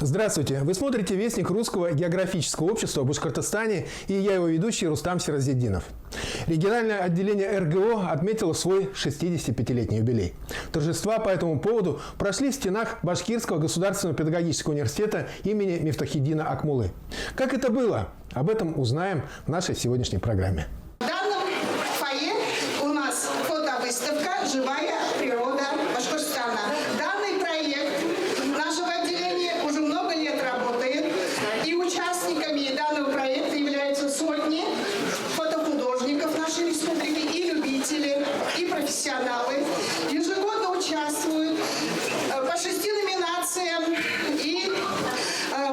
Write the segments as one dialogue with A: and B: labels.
A: Здравствуйте! Вы смотрите «Вестник Русского географического общества о Башкортостане» и я его ведущий Рустам Сиразетдинов. Региональное отделение РГО отметило свой 65-летний юбилей. Торжества по этому поводу прошли в стенах Башкирского государственного педагогического университета имени Мифтахиддина Акмуллы. Как это было? Об этом узнаем в нашей сегодняшней программе.
B: В данном фойе у нас фотовыставка «Живая природа Башкортостана». Данный проект нашего отделения уже много лет работает, и участниками данного проекта являются сотни фотохудожников нашей республики, и любители, и профессионалы. Ежегодно участвуют по 6 номинациям, и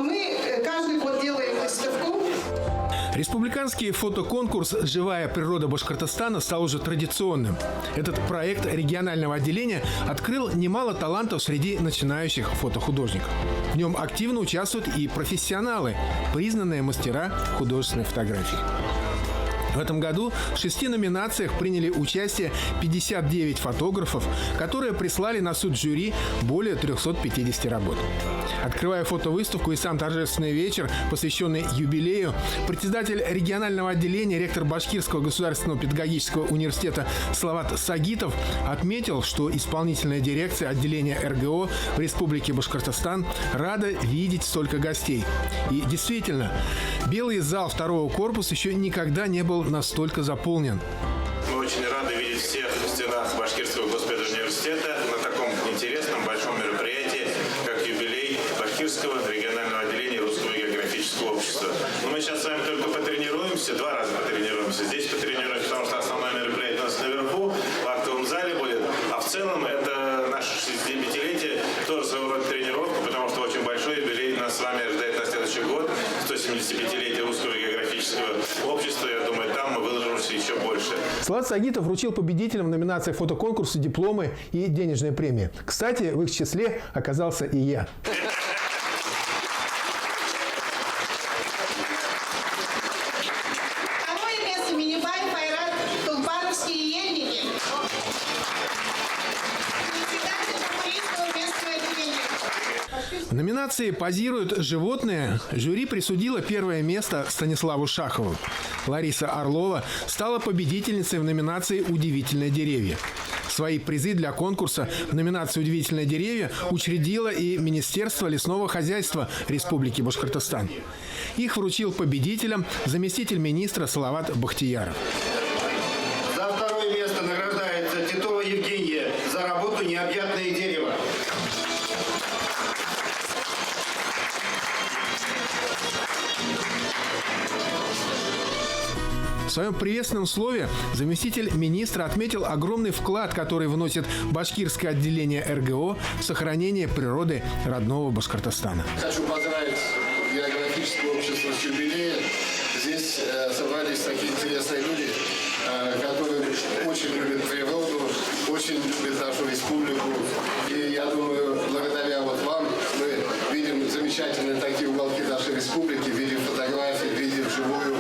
B: мы каждый год делаем выставку.
A: Республиканский фотоконкурс «Живая природа Башкортостана» стал уже традиционным. Этот проект регионального отделения открыл немало талантов среди начинающих фотохудожников. В нем активно участвуют и профессионалы, признанные мастера художественной фотографии. В этом году в 6 номинациях приняли участие 59 фотографов, которые прислали на суд жюри более 350 работ. Открывая фотовыставку и сам торжественный вечер, посвященный юбилею, председатель регионального отделения, ректор Башкирского государственного педагогического университета Салават Сагитов отметил, что исполнительная дирекция отделения РГО в Республике Башкортостан рада видеть столько гостей. И действительно, белый зал второго корпуса еще никогда не был настолько заполнен.
C: Мы очень рады видеть всех в стенах Башкирского госпедуниверситета на таком интересном большом мероприятии, как юбилей Башкирского регионального отделения Русского географического общества. Но мы сейчас с вами только потренируемся, 2 раза потренируемся. Здесь потренируемся, потому что основное мероприятие у нас наверху, в актовом зале будет. А в целом это наше 65-летие, тоже своего рода тренировка, потому что очень большой юбилей нас с вами ожидает на следующий год, 175-летие Русского географического общества. Я думаю, там мы выложимся еще больше.
A: Салават Сагитов вручил победителям в номинации фотоконкурса дипломы и денежные премии. Кстати, в их числе оказался и я.
B: Второе место Минибай, Файрат, Тулпановские ельники. Председатель Башкирского местного отделения.
A: В номинации «Позируют животные» жюри присудило первое место Станиславу Шахову. Лариса Орлова стала победительницей в номинации «Удивительные деревья». Свои призы для конкурса в номинации «Удивительные деревья» учредило и Министерство лесного хозяйства Республики Башкортостан. Их вручил победителям заместитель министра Салават Бахтияров.
D: За второе место награждается Титова Евгения за работу «Необъятное дерево».
A: В своем приветственном слове заместитель министра отметил огромный вклад, который вносит башкирское отделение РГО в сохранение природы родного Башкортостана.
E: Хочу поздравить географическое общество с юбилеем. Здесь собрались такие интересные люди, которые очень любят природу, очень любят нашу республику. И я думаю, благодаря вот вам мы видим замечательные такие уголки нашей республики, видим фотографии, видим живую,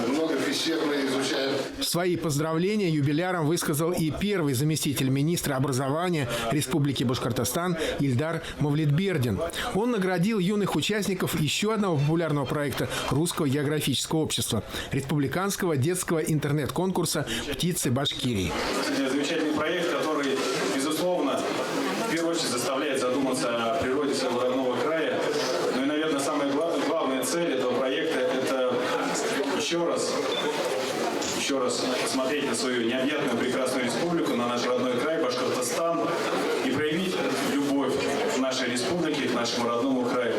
E: много пещер мы изучаем.
A: Свои поздравления юбилярам высказал и первый заместитель министра образования Республики Башкортостан Ильдар Мавлетбердин. Он наградил юных участников еще одного популярного проекта Русского географического общества – республиканского детского интернет-конкурса «Птицы Башкирии».
F: Замечательный проект, который, безусловно, в первую очередь заставляет задуматься о природе своего родного края. Ну и, наверное, самая главная цель этого проекта – это еще раз посмотреть на свою необъятную прекрасную республику, на наш родной край, Башкортостан, и проявить любовь к нашей республике, к нашему родному краю.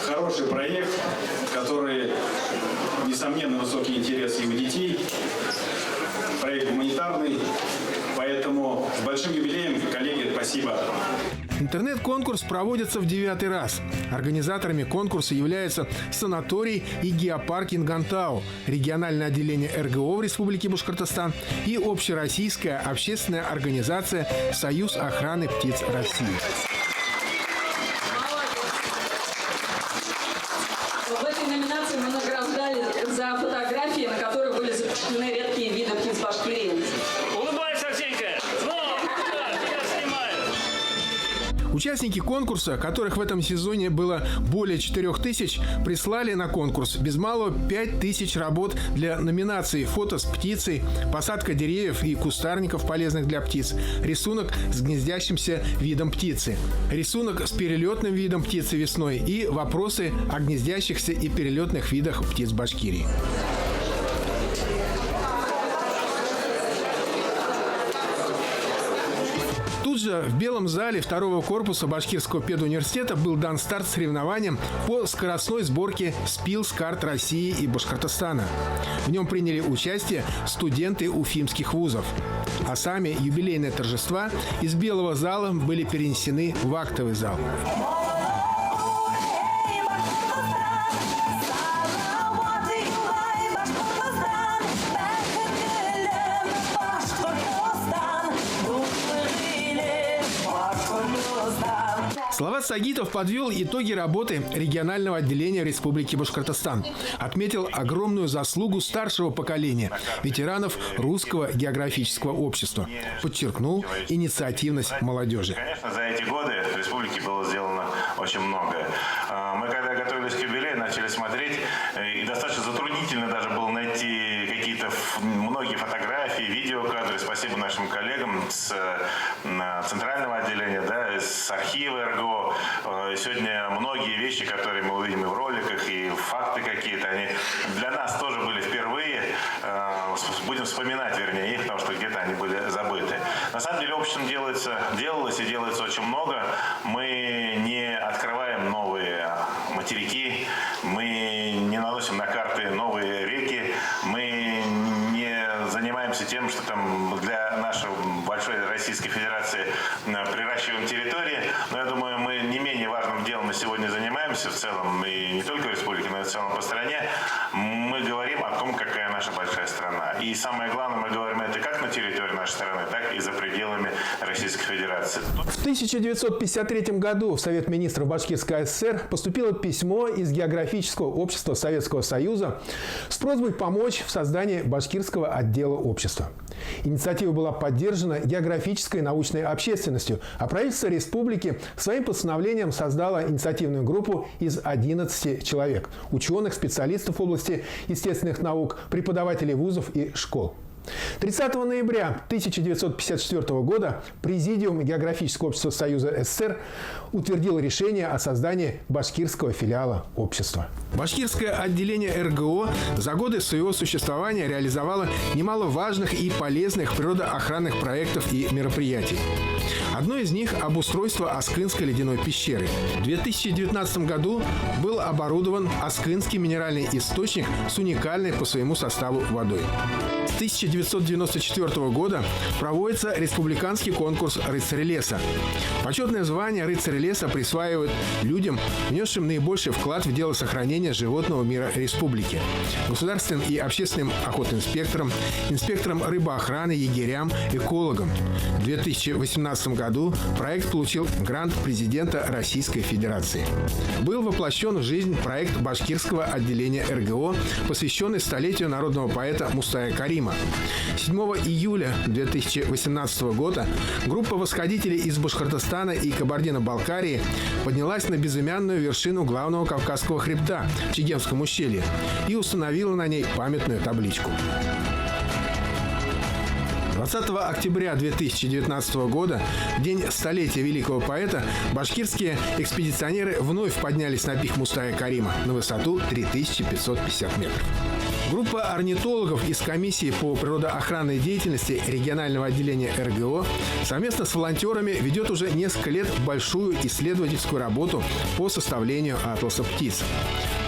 F: Хороший проект, который, несомненно, высокий интерес и у детей. Проект гуманитарный, поэтому с большим юбилеем, коллеги, спасибо.
A: Интернет-конкурс проводится в 9-й раз. Организаторами конкурса являются санаторий и геопарк Ингантау, региональное отделение РГО в Республике Башкортостан и общероссийская общественная организация «Союз охраны птиц России».
G: В этой номинации мы награждали за фотографии, на которых были запечатлены редкие виды птиц Башкирии.
H: Улыбайся, Арсенька! Ну, я снимаю.
A: Участники конкурса, которых в этом сезоне было более 4000, прислали на конкурс без малого 5000 работ для номинаций: фото с птицей, посадка деревьев и кустарников, полезных для птиц, рисунок с гнездящимся видом птицы, рисунок с перелетным видом птицы весной и вопросы о гнездящихся и перелетных видах птиц Башкирии. Тут же в Белом зале второго корпуса Башкирского педуниверситета был дан старт соревнованиям по скоростной сборке спилс-карт России и Башкортостана. В нем приняли участие студенты уфимских вузов. А сами юбилейные торжества из Белого зала были перенесены в актовый зал. Салават Сагитов подвел итоги работы регионального отделения Республики Башкортостан. Отметил огромную заслугу старшего поколения, ветеранов Русского географического общества. Подчеркнул инициативность молодежи.
C: Конечно, за эти годы в республике было сделано очень многое. Мы, когда готовились к юбилею, начали смотреть, и достаточно затруднительно даже было найти какие-то многие фотографии, видеокадры. Спасибо нашим коллегам с центрального отделения, да, с архива РГО. Сегодня многие вещи, которые мы увидим и в роликах, и факты какие-то, они для нас тоже были впервые. Будем вспоминать, вернее, их, потому что где-то они были забыты. На самом деле, обществом делалось и делается очень много. Мы не открываем новые материки, мы не наносим на карты новые реки, мы не занимаемся тем, что там для нашей большой Российской Федерации приращиваем территории. Но я думаю, мы не менее важным делом на сегодня занимаемся в целом, и не только в республике, но и в целом по стране. Мы говорим о том, какая наша большая страна. И самое главное, мы говорим это как на территории нашей страны, так и за пределами Российской Федерации.
A: В 1953 году в Совет министров Башкирской ССР поступило письмо из Географического общества Советского Союза с просьбой помочь в создании башкирского отдела общества. Инициатива была поддержана географической научной общественностью, а правительство республики своим постановлением создало инициативную группу из 11 человек – ученых, специалистов в области естественных наук, преподавателей вузов и школ. 30 ноября 1954 года Президиум Географического общества Союза СССР утвердил решение о создании башкирского филиала общества. Башкирское отделение РГО за годы своего существования реализовало немало важных и полезных природоохранных проектов и мероприятий. Одно из них – обустройство Аскынской ледяной пещеры. В 2019 году был оборудован Аскынский минеральный источник с уникальной по своему составу водой. С 1994 года проводится республиканский конкурс «Рыцарь леса». Почетное звание «Рыцарь леса» присваивают людям, внесшим наибольший вклад в дело сохранения животного мира республики. Государственным и общественным охотинспекторам, инспекторам рыбоохраны, егерям, экологам. В 2018 году проект получил грант президента Российской Федерации. Был воплощен в жизнь проект башкирского отделения РГО, посвященный столетию народного поэта Мустая Карима. 7 июля 2018 года группа восходителей из Башкортостана и Кабардино-Балкарии поднялась на безымянную вершину главного Кавказского хребта в Чегемском ущелье и установила на ней памятную табличку. 20 октября 2019 года, в день столетия великого поэта, башкирские экспедиционеры вновь поднялись на пик Мустая Карима на высоту 3550 метров. Группа орнитологов из комиссии по природоохранной деятельности регионального отделения РГО совместно с волонтерами ведет уже несколько лет большую исследовательскую работу по составлению атласа птиц.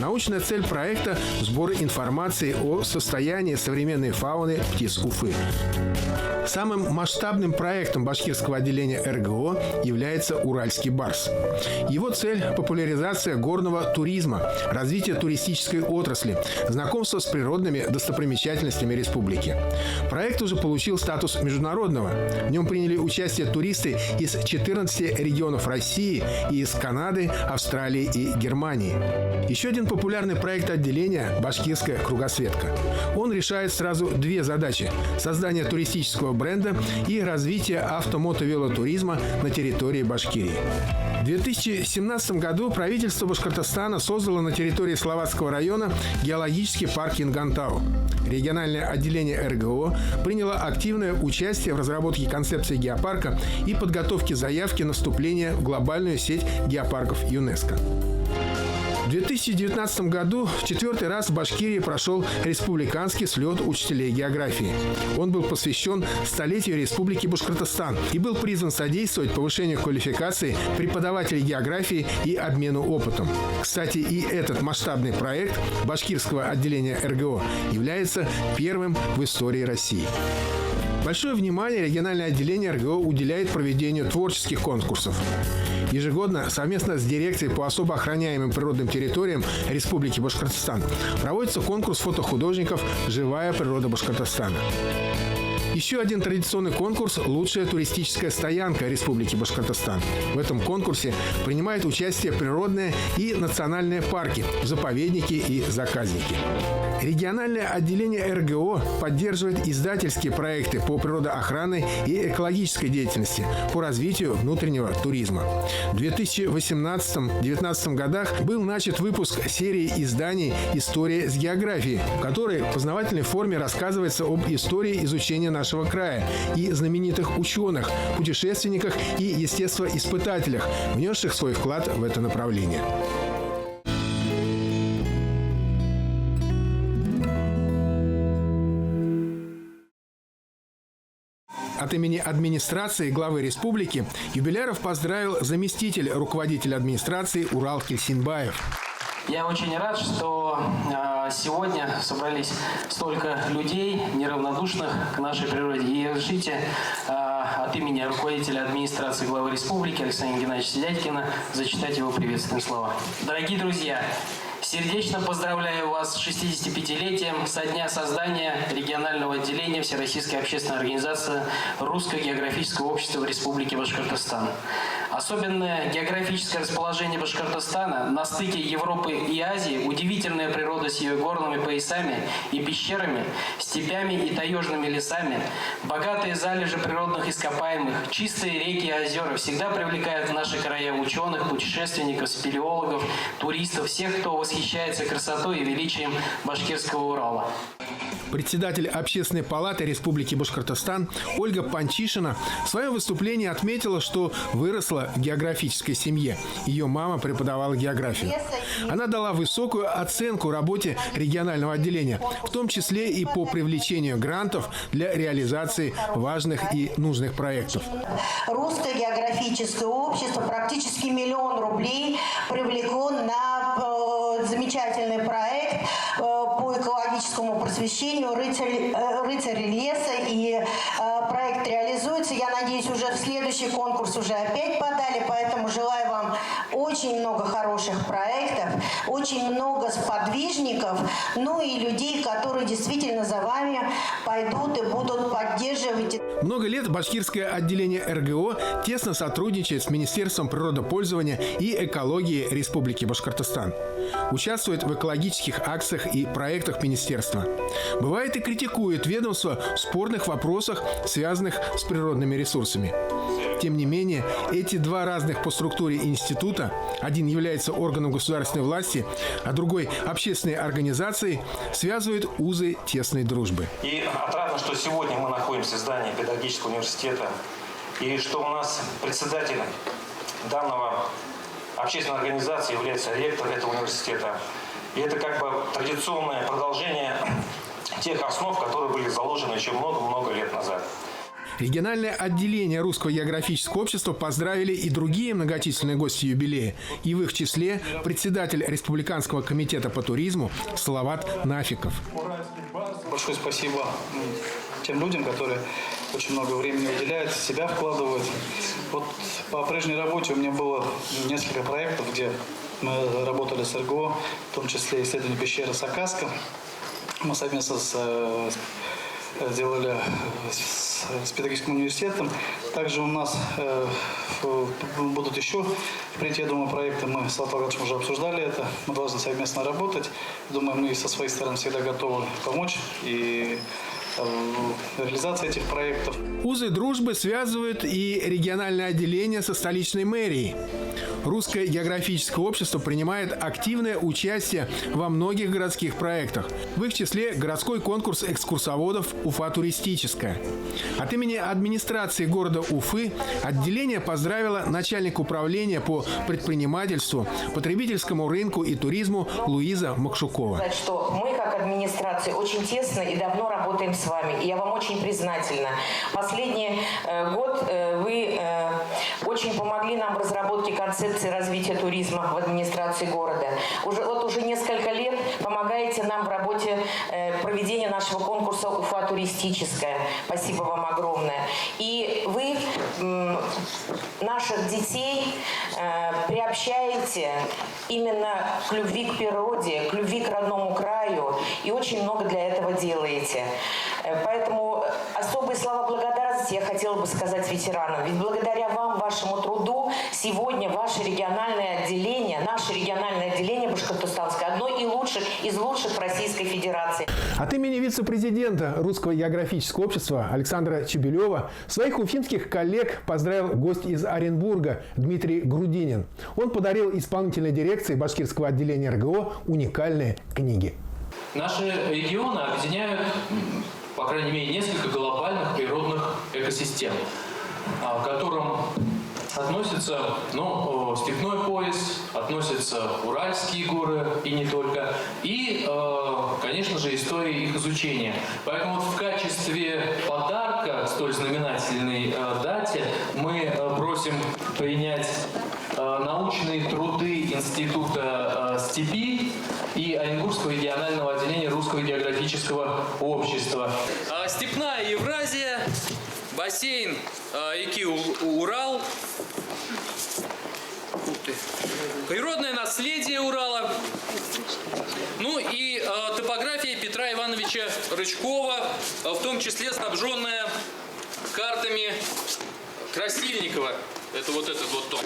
A: Научная цель проекта – сбор информации о состоянии современной фауны птиц Уфы. Самым масштабным проектом башкирского отделения РГО является «Уральский барс». Его цель – популяризация горного туризма, развитие туристической отрасли, знакомство с природными достопримечательностями республики. Проект уже получил статус международного. В нем приняли участие туристы из 14 регионов России и из Канады, Австралии и Германии. Еще один популярный проект отделения – «Башкирская кругосветка». Он решает сразу две задачи – создание туристического личного бренда и развития автомотовелотуризма на территории Башкирии. В 2017 году правительство Башкортостана создало на территории Словацкого района геологический парк Ингантау. Региональное отделение РГО приняло активное участие в разработке концепции геопарка и подготовке заявки на вступление в глобальную сеть геопарков ЮНЕСКО. В 2019 году в 4-й раз в Башкирии прошел республиканский слет учителей географии. Он был посвящен столетию Республики Башкортостан и был призван содействовать повышению квалификации преподавателей географии и обмену опытом. Кстати, и этот масштабный проект башкирского отделения РГО является первым в истории России. Большое внимание региональное отделение РГО уделяет проведению творческих конкурсов. Ежегодно совместно с дирекцией по особо охраняемым природным территориям Республики Башкортостан проводится конкурс фотохудожников «Живая природа Башкортостана». Еще один традиционный конкурс – «Лучшая туристическая стоянка Республики Башкортостан». В этом конкурсе принимают участие природные и национальные парки, заповедники и заказники. Региональное отделение РГО поддерживает издательские проекты по природоохранной и экологической деятельности, по развитию внутреннего туризма. В 2018-2019 годах был начат выпуск серии изданий «История с географией», в которой в познавательной форме рассказывается об истории изучения нашего края и знаменитых ученых, путешественниках и естествоиспытателях, внесших свой вклад в это направление. От имени администрации главы республики юбиляров поздравил заместитель руководителя администрации Урал Кельсинбаев.
H: Я очень рад, что сегодня собрались столько людей, неравнодушных к нашей природе. И разрешите от имени руководителя администрации главы республики Александра Геннадьевича Дядькина зачитать его приветственные слова. Дорогие друзья, сердечно поздравляю вас с 65-летием со дня создания регионального отделения Всероссийской общественной организации Русского географического общества в Республике Башкортостан. Особенное географическое расположение Башкортостана на стыке Европы и Азии, удивительная природа с ее горными поясами и пещерами, степями и таежными лесами, богатые залежи природных ископаемых, чистые реки и озера всегда привлекают в наши края ученых, путешественников, спелеологов, туристов, всех, кто восхищается красотой и величием башкирского Урала.
A: Председатель Общественной палаты Республики Башкортостан Ольга Панчишина в своем выступлении отметила, что выросла в географической семье. Ее мама преподавала географию. Она дала высокую оценку работе регионального отделения, в том числе и по привлечению грантов для реализации важных и нужных проектов.
I: Русское географическое общество практически 1 миллион рублей привлекло на замечательный проект по экологическому просвещению «Рыцари леса». И проект реализуется. Я надеюсь, уже в следующий конкурс уже опять подали. Поэтому желаю вам очень много хороших проектов, очень много сподвижников, ну и людей, которые действительно за вами пойдут и будут поддерживать.
A: Много лет башкирское отделение РГО тесно сотрудничает с Министерством природопользования и экологии Республики Башкортостан. Участвует в экологических акциях и проектах министерства. Бывает и критикует ведомство в спорных вопросах, связанных с природными ресурсами. Тем не менее, эти два разных по структуре института, один является органом государственной власти, а другой – общественной организацией, связывают узы тесной дружбы.
J: И отрадно, что сегодня мы находимся в здании педагогического университета, и что у нас председателем данного общественной организации является ректор этого университета. И это как бы традиционное продолжение тех основ, которые были заложены еще много-много лет назад.
A: Региональное отделение Русского географического общества поздравили и другие многочисленные гости юбилея. И в их числе председатель Республиканского комитета по туризму Салават Нафиков.
K: Большое спасибо тем людям, которые очень много времени уделяют, себя вкладывают. Вот по прежней работе у меня было несколько проектов, где мы работали с РГО, в том числе исследование пещеры Сакаска. Мы совместно сделали с педагогическим университетом. Также у нас будут еще впредь, я думаю, проекты. Мы с Салаватом уже обсуждали это. Мы должны совместно работать. Думаю, мы со своей стороны всегда готовы помочь и реализации этих проектов.
A: Узы дружбы связывают и региональное отделение со столичной мэрией. Русское географическое общество принимает активное участие во многих городских проектах. В их числе городской конкурс экскурсоводов «Уфа туристическая». От имени администрации города Уфы отделение поздравило начальника управления по предпринимательству, потребительскому рынку и туризму Луиза Макшукова.
L: Что мы, как администрация, очень тесно и давно работаем с вами. И я вам очень признательна. Последний год вы очень помогли нам в разработке концепции развития туризма в администрации города. Уже несколько лет помогаете нам в работе проведения нашего конкурса «Уфа туристическая». Спасибо вам огромное. И вы наших детей приобщаете именно к любви к природе, к любви к родному краю. И очень много для этого делаете. Поэтому особые слова благодарности я хотела бы сказать ветеранам. Ведь благодаря вам, вашему труду, сегодня ваше региональное отделение, наше региональное отделение Башкортостанское, одно из лучших Российской Федерации.
A: От имени вице-президента Русского географического общества Александра Чебелева своих уфимских коллег поздравил гость из Оренбурга Дмитрий Грудинин. Он подарил исполнительной дирекции башкирского отделения РГО уникальные книги.
H: Наши регионы объединяют, по крайней мере, несколько глобальных природных экосистем, к которым относятся степной пояс, относятся Уральские горы и не только, и, конечно же, история их изучения. Поэтому в качестве подарка столь знаменательной дате мы просим принять научные труды Института степи и Оренбургского регионального отделения Русского географического общества. Степная Евразия, бассейн реки Урал, природное наследие Урала, ну и топография Петра Ивановича Рычкова, в том числе снабженная картами Красильникова. Это вот этот вот том.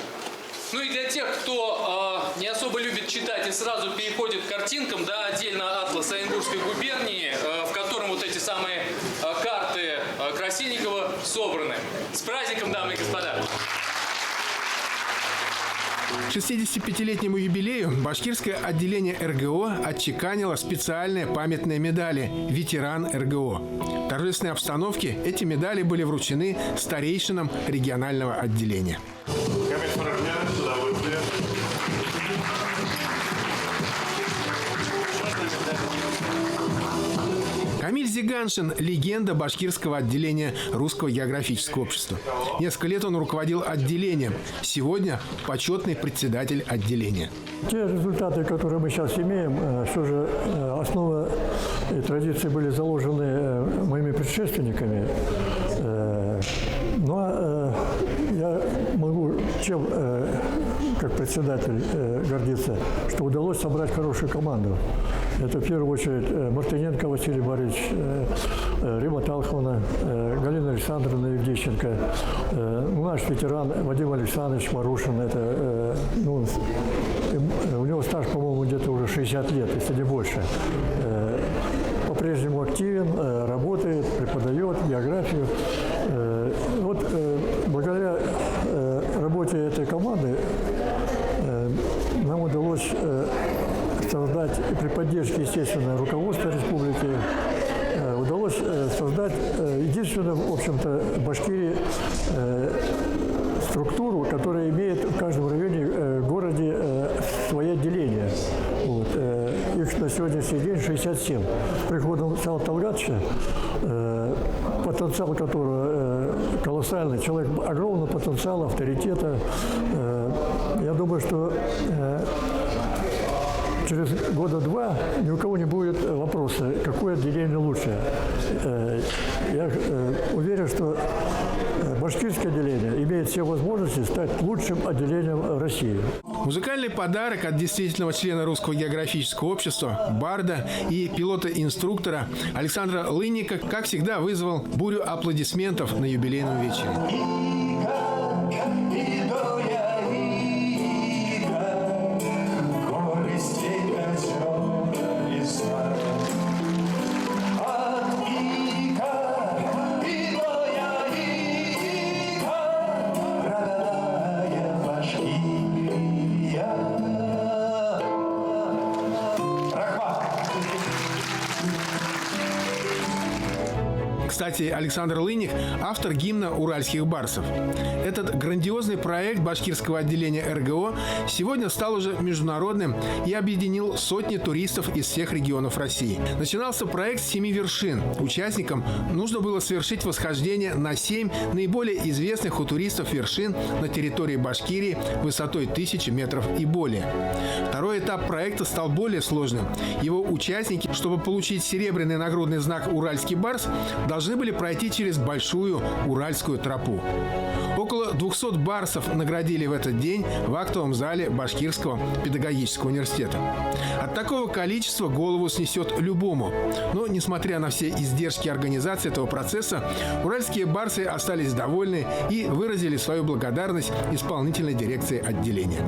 H: Ну и для тех, кто не особо любит читать и сразу переходит к картинкам, да, отдельно атлас Оренбургской губернии, в котором вот эти самые карты Красильникова собраны. С праздником, дамы и господа!
A: К 65-летнему юбилею башкирское отделение РГО отчеканило специальные памятные медали «Ветеран РГО». В торжественной обстановке эти медали были вручены старейшинам регионального отделения. Камиль Зиганшин – легенда башкирского отделения Русского географического общества. Несколько лет он руководил отделением. Сегодня почетный председатель отделения.
M: Те результаты, которые мы сейчас имеем, все же основа и традиции были заложены моими предшественниками. Но я могу чем, как председатель, гордиться, что удалось собрать хорошую команду. Это в первую очередь Мартыненко Василий Борисович, Рима Талховна, Галина Александровна Евдещенко, наш ветеран Вадим Александрович Марушин. Это, у него стаж, по-моему, где-то уже 60 лет, если не больше. По-прежнему активен, работает, преподает географию. Вот благодаря работе этой команды нам удалось создать, и при поддержке, естественно, руководства республики, удалось создать единственную, в общем-то, в Башкирии структуру, которая имеет в каждом районе, городе свои отделения. Вот. Их на сегодняшний день 67. С приходом Сала Талгатовича, потенциал которого колоссальный, человек огромного потенциала, авторитета. Я думаю, что через года два ни у кого не будет вопроса, какое отделение лучше. Я уверен, что башкирское отделение имеет все возможности стать лучшим отделением России.
A: Музыкальный подарок от действительного члена Русского географического общества, барда и пилота-инструктора Александра Лынника, как всегда, вызвал бурю аплодисментов на юбилейном вечере.
N: От
A: Кстати, Александр Лыних – автор гимна уральских барсов. Этот грандиозный проект башкирского отделения РГО сегодня стал уже международным и объединил сотни туристов из всех регионов России. Начинался проект с 7 вершин. Участникам нужно было совершить восхождение на 7 наиболее известных у туристов вершин на территории Башкирии высотой 1000 метров и более. Второй этап проекта стал более сложным. Его участники, чтобы получить серебряный нагрудный знак «Уральский барс», должны были пройти через большую Уральскую тропу. Около 200 барсов наградили в этот день в актовом зале Башкирского педагогического университета. От такого количества голову снесет любому. Но, несмотря на все издержки организации этого процесса, уральские барсы остались довольны и выразили свою благодарность исполнительной дирекции отделения.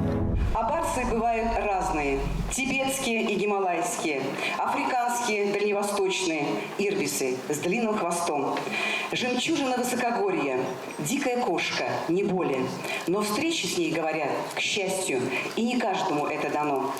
N: А барсы бывают разные. Тибетские и гималайские, африканские, дальневосточные, ирбисы с длинным хвостом, жемчужина высокогорья, дикая кошка, не более. Но встречи с ней, говорят, к счастью, и не каждому это дано.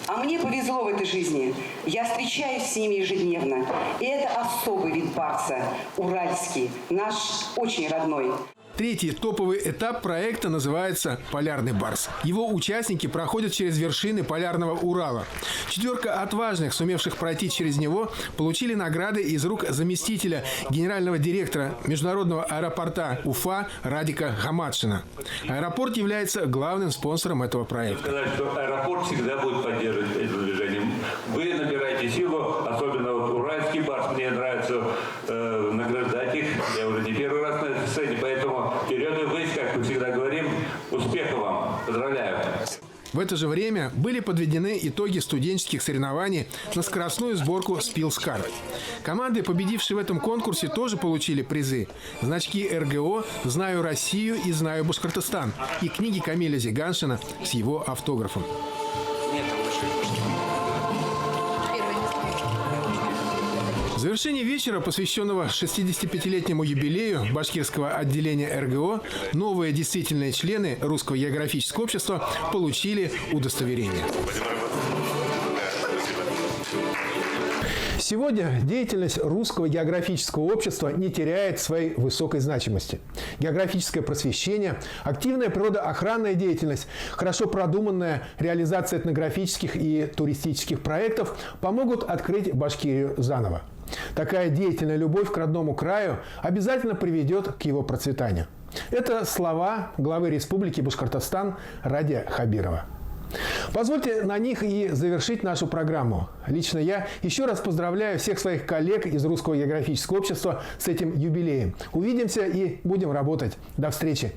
N: А мне повезло в этой жизни. Я встречаюсь с ними ежедневно. И это особый вид барса, уральский, наш очень родной.
A: Третий топовый этап проекта называется «Полярный барс». Его участники проходят через вершины полярного Урала. 4 отважных, сумевших пройти через него, получили награды из рук заместителя генерального директора международного аэропорта Уфа Радика Хамадшина. Аэропорт является главным спонсором этого проекта.
O: Сказать, что аэропорт всегда будет поддерживать это движение. Вы набираете силу, особенно вот уральский барс, мне нравится награждать их. Я уже не первый раз на этой сцене, поэтому вперед и ввысь, как мы всегда говорим. Успехов вам! Поздравляю!
A: В это же время были подведены итоги студенческих соревнований на скоростную сборку «Спилскар». Команды, победившие в этом конкурсе, тоже получили призы. Значки РГО «Знаю Россию» и «Знаю Башкортостан» и книги Камиля Зиганшина с его автографом. В завершении вечера, посвященного 65-летнему юбилею башкирского отделения РГО, новые действительные члены Русского географического общества получили удостоверение. Сегодня деятельность Русского географического общества не теряет своей высокой значимости. Географическое просвещение, активная природоохранная деятельность, хорошо продуманная реализация этнографических и туристических проектов помогут открыть Башкирию заново. Такая деятельная любовь к родному краю обязательно приведет к его процветанию. Это слова главы Республики Башкортостан Радия Хабирова. Позвольте на них и завершить нашу программу. Лично я еще раз поздравляю всех своих коллег из Русского географического общества с этим юбилеем. Увидимся и будем работать. До встречи!